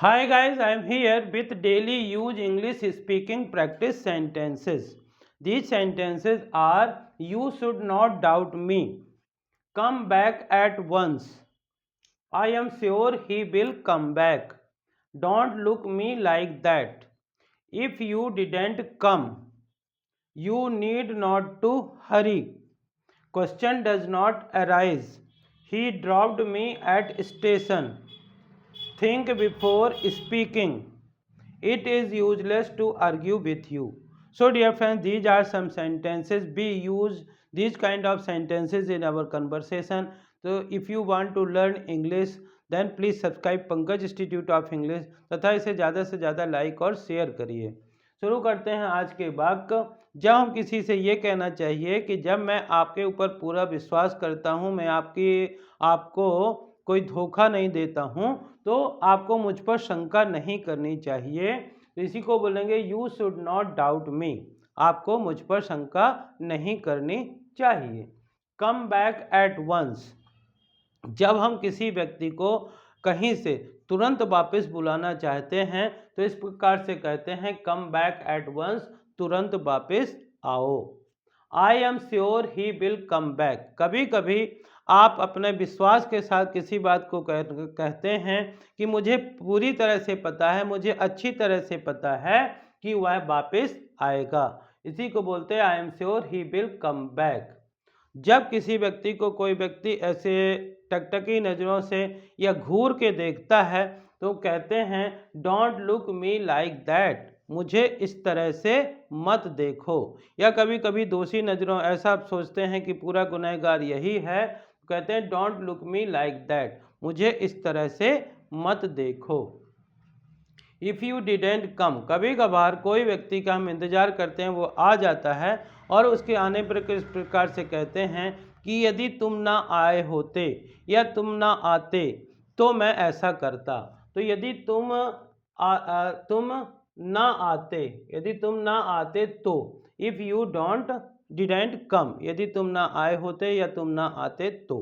Hi guys, I am here with daily use English speaking practice sentences. These sentences are: you should not doubt me. Come back at once. I am sure he will come back. Don't look me like that. If you didn't come, you need not to hurry. Question does not arise. He dropped me at station. Think before speaking. It is useless to argue with you. So dear friends, these are some sentences. We use these kind of sentences in our conversation. So if you want to learn English, then please subscribe Pankaj institute of English तथा इसे ज़्यादा से ज़्यादा like और share करिए। शुरू करते हैं आज के वाक्य। जब हम किसी से ये कहना चाहिए कि जब मैं आपके ऊपर पूरा विश्वास करता हूँ, मैं आपको कोई धोखा नहीं देता हूँ, तो आपको मुझ पर शंका नहीं करनी चाहिए। तो इसी को बोलेंगे you should not doubt me. आपको मुझ पर शंका नहीं करनी चाहिए। Come back at once. जब हम किसी व्यक्ति को कहीं से तुरंत वापस बुलाना चाहते हैं तो इस प्रकार से कहते हैं कम बैक एट वंस, तुरंत वापस आओ। I am sure he will come back. कभी कभी आप अपने विश्वास के साथ किसी बात को कहते हैं कि मुझे पूरी तरह से पता है, मुझे अच्छी तरह से पता है कि वह वापस आएगा। इसी को बोलते हैं I am sure he will come back. जब किसी व्यक्ति को कोई व्यक्ति ऐसे टकटकी नज़रों से या घूर के देखता है तो कहते हैं don't look me like that. मुझे इस तरह से मत देखो। या कभी कभी दोषी नज़रों ऐसा सोचते हैं कि पूरा गुनहगार यही है, कहते हैं don't look me like that. मुझे इस तरह से मत देखो। इफ़ यू डिडेंट कम। कभी कभार कोई व्यक्ति का हम इंतज़ार करते हैं, वो आ जाता है और उसके आने पर किस प्रकार से कहते हैं कि यदि तुम ना आए होते या तुम ना आते तो मैं ऐसा करता। तो यदि तुम ना आते, यदि तुम ना आते तो, इफ़ यू डिडेंट कम, यदि तुम ना आए होते या तुम ना आते तो।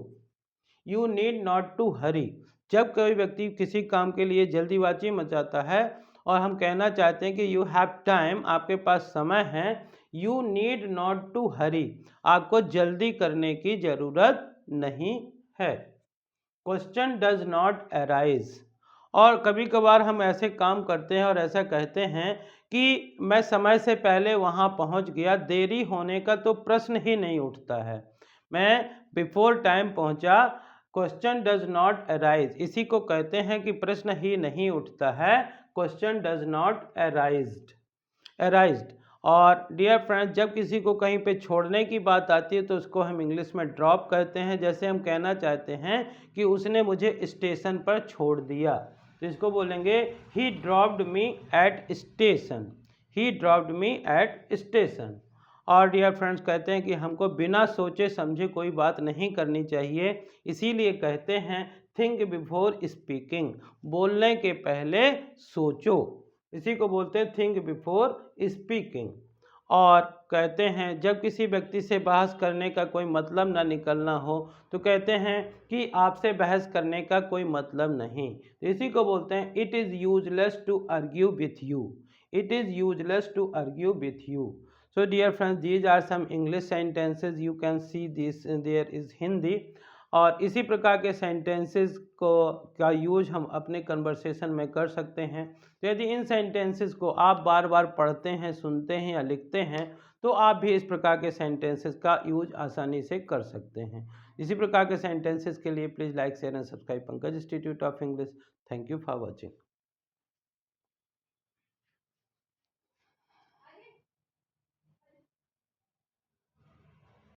यू नीड नॉट टू हरी। जब कोई व्यक्ति किसी काम के लिए जल्दीबाजी मचाता है और हम कहना चाहते हैं कि यू हैव टाइम, आपके पास समय है। यू नीड नॉट टू हरी, आपको जल्दी करने की ज़रूरत नहीं है। Question does not arise. और कभी कभार हम ऐसे काम करते हैं और ऐसा कहते हैं कि मैं समय से पहले वहाँ पहुँच गया, देरी होने का तो प्रश्न ही नहीं उठता है, मैं बिफोर टाइम पहुँचा। क्वेश्चन डज नॉट अराइज, इसी को कहते हैं कि प्रश्न ही नहीं उठता है। Question does not arised. और डियर फ्रेंड्स, जब किसी को कहीं पे छोड़ने की बात आती है तो उसको हम इंग्लिश में ड्रॉप कहते हैं। जैसे हम कहना चाहते हैं कि उसने मुझे स्टेशन पर छोड़ दिया, तो इसको बोलेंगे ही dropped me at station. He dropped me at station. और डियर फ्रेंड्स, कहते हैं कि हमको बिना सोचे समझे कोई बात नहीं करनी चाहिए, इसीलिए कहते हैं थिंक बिफोर स्पीकिंग। बोलने के पहले सोचो, इसी को बोलते हैं थिंक बिफोर स्पीकिंग। और कहते हैं जब किसी व्यक्ति से बहस करने का कोई मतलब ना निकलना हो तो कहते हैं कि आपसे बहस करने का कोई मतलब नहीं, तो इसी को बोलते हैं it is useless to argue with you. It is useless to argue with you. So dear friends, these are some English sentences. You can see this, there is Hindi। और इसी प्रकार के सेंटेंसेस का यूज हम अपने conversation में कर सकते हैं। तो यदि इन सेंटेंसेस को आप बार बार पढ़ते हैं, सुनते हैं या लिखते हैं तो आप भी इस प्रकार के सेंटेंसेस का यूज आसानी से कर सकते हैं। इसी प्रकार के सेंटेंसेस के लिए please like share and subscribe Pankaj institute of English. Thank you for watching.